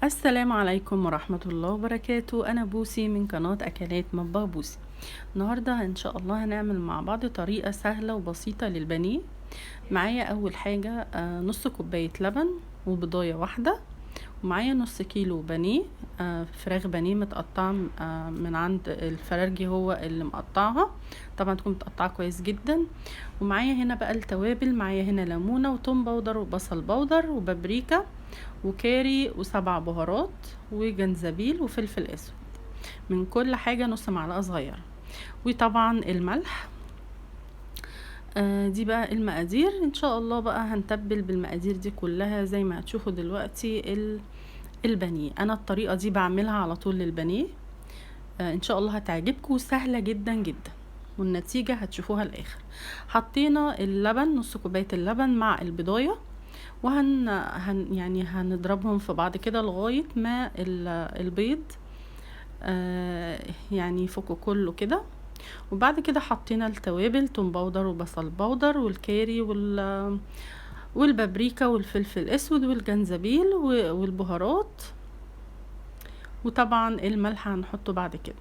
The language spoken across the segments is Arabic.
السلام عليكم ورحمة الله وبركاته. أنا بوسي من قناة أكلات مطبخ بوسي. النهاردة إن شاء الله هنعمل مع بعض طريقة سهلة وبسيطة للبانيه. معايا أول حاجة نص كوباية لبن وبضاية واحدة، ومعايا نص كيلو بانيه، فراخ بانيه متقطعة من عند الفرارجي، هو اللي مقطعها، طبعا تكون متقطعة كويس جدا. ومعايا هنا بقى التوابل، معايا هنا ليمونة وتوم باودر وبصل باودر وبابريكا وكاري وسبع بهارات وجنزبيل وفلفل اسود، من كل حاجة نص معلقة صغيرة، وطبعا الملح. دي بقى المقادير. ان شاء الله بقى هنتبل بالمقادير دي كلها زي ما هتشوفوا دلوقتي. البانيه انا الطريقة دي بعملها على طول للبانيه. ان شاء الله هتعجبكم، سهلة جدا جدا، والنتيجة هتشوفوها الاخر. حطينا اللبن، نص كوباية اللبن مع البضاية، يعني هنضربهم في بعض كده لغاية ما البيض يعني يفكوا كله كده. وبعد كده حطينا التوابل، توم باودر وبصل باودر والكاري والبابريكا والفلفل الاسود والجنزبيل والبهارات، وطبعا الملح هنحطه بعد كده.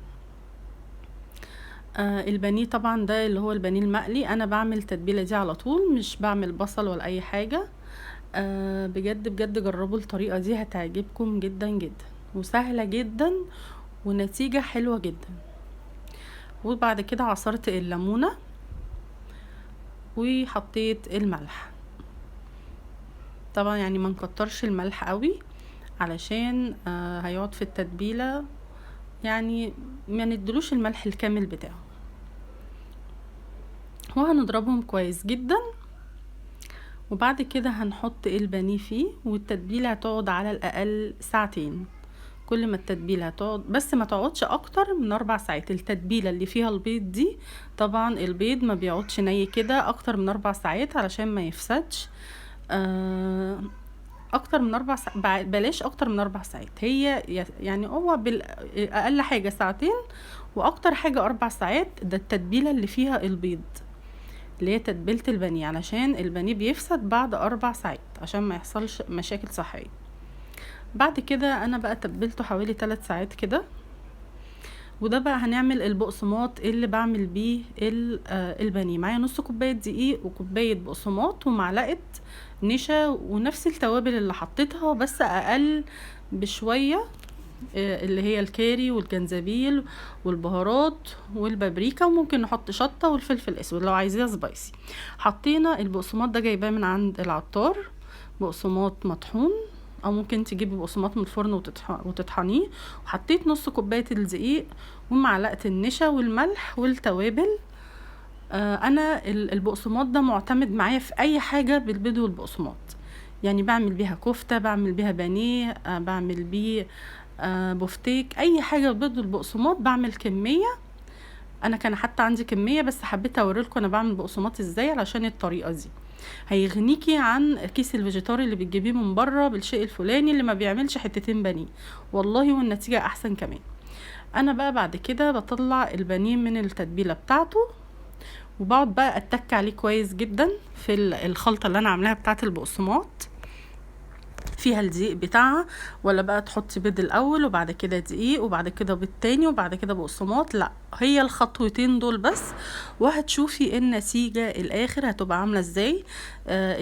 البانيه طبعا ده اللي هو البانيه المقلي، انا بعمل التتبيله دي على طول، مش بعمل بصل ولا اي حاجه. بجد بجد جربوا الطريقه دي، هتعجبكم جدا جدا وسهله جدا ونتيجه حلوه جدا. وبعد كده عصرت الليمونه وحطيت الملح. طبعا يعني ما نكترش الملح قوي علشان هيقعد في التتبيله، يعني ما ندلوش الملح الكامل بتاعه. وهنضربهم كويس جدا، وبعد كده هنحط البانيه فيه، والتتبيله هتقعد على الاقل ساعتين. كل ما التتبيله هتقعد، بس ما تقعدش اكتر من 4 ساعات. التتبيله اللي فيها البيض دي، طبعا البيض ما بيقعدش ني كده اكتر من 4 ساعات علشان ما يفسدش. اكتر من 4 ساعات بلاش، اكتر من 4 ساعات. هي يعني هو اقل حاجه ساعتين، واكتر حاجه 4 ساعات. ده التتبيله اللي فيها البيض، اللي هي تتبيله البانيه، علشان البانيه بيفسد بعد 4 ساعات عشان ما يحصلش مشاكل صحيه. بعد كده انا بقى تبلته حوالي 3 ساعات كده. وده بقى هنعمل البقسماط اللي بعمل بيه البانيه. معايا نص كوبايه دقيق وكوبايه بقسماط ومعلقه نشا، ونفس التوابل اللي حطيتها بس اقل بشويه، اللي هي الكاري والجنزبيل والبهارات والبابريكا، وممكن نحط شطه والفلفل الاسود لو عايزاه سبايسي. حطينا البقسماط ده جايباه من عند العطار، بقسماط مطحون، او ممكن تجيبي بقسماط من الفرن وتطحنيه. وحطيت نص كوبايه الدقيق ومعلقه النشا والملح والتوابل. انا البقسماط ده معتمد معايا في اي حاجه بالبيض والبقسماط، يعني بعمل بيها كفته، بعمل بيها بانيه، بعمل بيه بفتيك، اي حاجه بالبيض والبقسماط بعمل كميه. انا كان حتى عندي كميه، بس حبيت اوريلكم انا بعمل بقسماط ازاي علشان الطريقه دي هيغنيكي عن كيس الفيجيتاري اللي بتجيبيه من بره بالشيء الفلاني اللي ما بيعملش حتتين بانيه، والله والنتيجه احسن كمان. انا بقى بعد كده بطلع البانيه من التتبيله بتاعته، وبقعد بقى اتك عليه كويس جدا في الخلطه اللي انا عاملاها بتاعه البقسماط، فيها الدقيق بتاعها. ولا بقى تحطي بيض الاول وبعد كده دقيق وبعد كده بيض تاني وبعد كده بقسماط، لا، هي الخطوتين دول بس، وهتشوفي النتيجة الاخر هتبقى عاملة ازاي.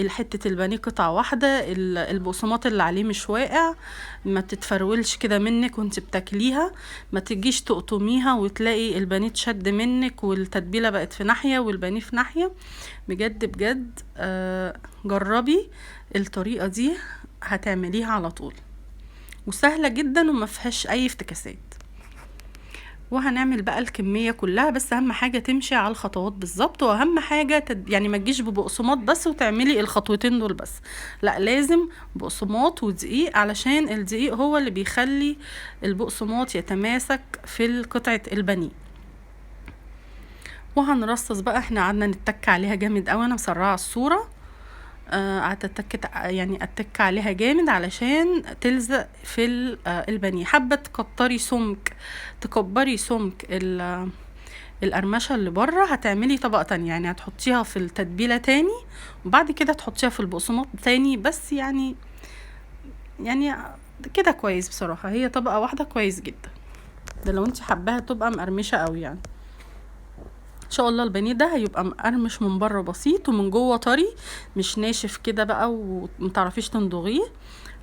حتة البانيه قطعة واحدة، البقسماط اللي عليه مش واقع، ما تتفرولش كده منك وانت بتاكليها، ما تجيش تقطميها وتلاقي البانيه اتشد منك والتتبيلة بقت في ناحية والبانيه في ناحية. بجد بجد جربي الطريقة دي، هتعمليها على طول، وسهلة جدا وما فيهاش اي افتكاسات. وهنعمل بقى الكمية كلها، بس اهم حاجة تمشي على الخطوات بالظبط، واهم حاجة يعني ما تجيش ببقسماط بس وتعملي الخطوتين دول بس، لا، لازم بقسماط ودقيق، علشان الدقيق هو اللي بيخلي البقسماط يتماسك في قطعة البانيه. وهنرصص بقى، احنا قعدنا نتك عليها جامد اوي، انا مسرعة الصورة. قعدت يعني اتك عليها جامد علشان تلزق في البانيه. حابه تكتري سمك، تكبري سمك القرمشه اللي بره، هتعملي طبقه تانية، يعني هتحطيها في التتبيله تاني وبعد كده تحطيها في البقسماط تاني، بس يعني كده كويس بصراحة، هي طبقة واحدة كويس جدا. ده لو انت حباها تبقى مقرمشة قوي يعني. ان شاء الله البانيه ده هيبقى مقرمش من بره بسيط ومن جوه طري، مش ناشف كده بقى ومتعرفيش تندغيه،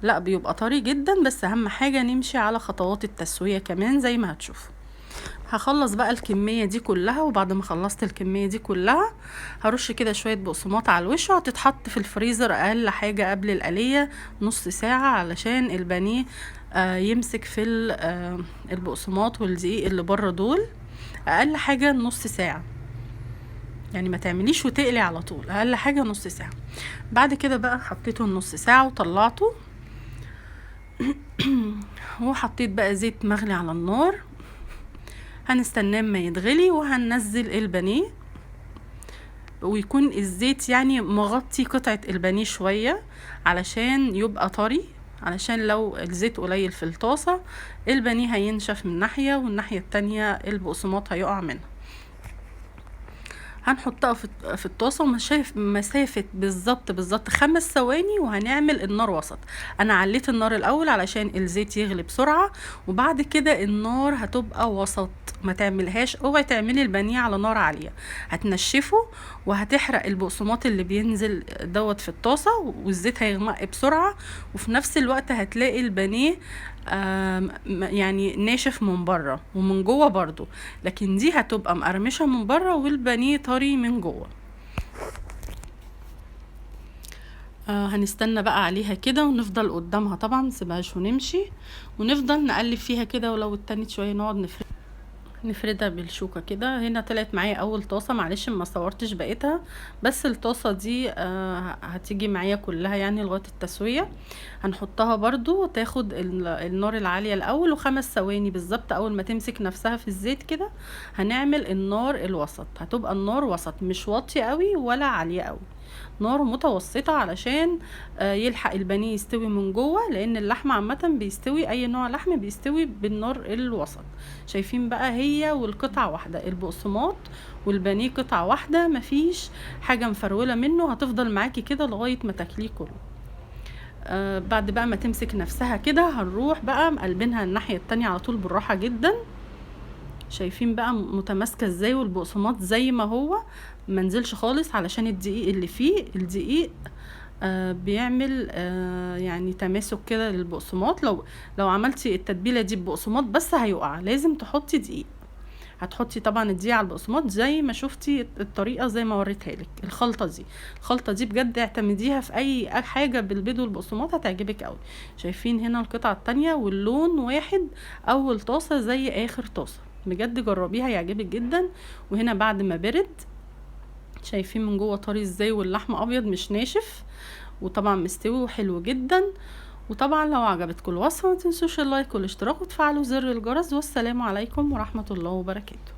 لا بيبقى طري جدا. بس اهم حاجة نمشي على خطوات التسوية كمان زي ما هتشوفوا. هخلص بقى الكمية دي كلها، وبعد ما خلصت الكمية دي كلها هرش كده شوية بقسماط على الوش، وهتتحط في الفريزر اقل حاجة قبل القلية نص ساعة علشان البانيه يمسك في البقسماط والدقيق اللي بره دول. اقل حاجة نص ساعة، يعني ما تعمليش وتقلي على طول، اقل حاجة نص ساعة. بعد كده بقى حطيته النص ساعة وطلعته وحطيت بقى زيت مغلي على النار، هنستناه ما يتغلي وهننزل البانيه، ويكون الزيت يعني مغطي قطعة البانيه شوية علشان يبقى طري، علشان لو الزيت قليل في الطاسة البانيه هينشف من ناحية والناحية التانية البقسماط هيقع منها. هنحطها في الطاسه مسافه بالظبط 5 ثواني، وهنعمل النار وسط. انا عليت النار الاول علشان الزيت يغلي بسرعه، وبعد كده النار هتبقى وسط. ما تعملهاش، اوعي تعملي البانيه على نار عاليه، هتنشفه وهتحرق البقسماط اللي بينزل دوت في الطاسه، والزيت هيغمق بسرعه، وفي نفس الوقت هتلاقي البانيه يعني ناشف من بره ومن جوه برضو، لكن دي هتبقى مقرمشه من بره والبانيه طري من جوه. هنستنى بقى عليها كده ونفضل قدامها طبعا، مسيبهاش ونمشي ونفضل نقلب فيها كده، ولو اتنت شويه نقعد نفردها بالشوكة كده. هنا طلعت معايا اول طاسة، معلش ما صورتش بقيتها، بس الطاسة دي هتيجي معايا كلها يعني لغاية التسوية. هنحطها برضو تاخد النار العالية الاول، و5 ثواني بالظبط اول ما تمسك نفسها في الزيت كده هنعمل النار الوسط. هتبقى النار وسط، مش واطية قوي ولا عالية قوي، نار متوسطة علشان يلحق البانيه يستوي من جوه، لان اللحمة عامة بيستوي، اي نوع لحم بيستوي بالنار الوسط. شايفين بقى هي والقطعة واحدة، البقسماط والبانيه قطعة واحدة، مفيش حاجة مفرولة منه، هتفضل معاكي كده لغاية ما تاكليه كله. بعد بقى ما تمسك نفسها كده هنروح بقى مقلبينها الناحية التانية على طول بالراحة جدا. شايفين بقى متماسكه ازاي، والبقسماط زي ما هو منزلش خالص علشان الدقيق اللي فيه. الدقيق بيعمل يعني تماسك كده للبقسماط. لو عملتي التتبيله دي ببقسماط بس هيقع، لازم تحطي دقيق. هتحطي طبعا الدقيق على البقسماط زي ما شفتي الطريقه زي ما وريتها لك. الخلطه دي بجد اعتمديها في اي حاجه بالبيض والبقسماط هتعجبك قوي. شايفين هنا القطعه التانية واللون واحد، اول طاسه زي اخر طاسه، بجد جربيها يعجبك جدا. وهنا بعد ما برد شايفين من جوه طري ازاي، واللحم ابيض مش ناشف، وطبعا مستوي وحلو جدا. وطبعا لو عجبتكم الوصفه ما تنسوش اللايك والاشتراك وتفعلوا زر الجرس، والسلام عليكم ورحمه الله وبركاته.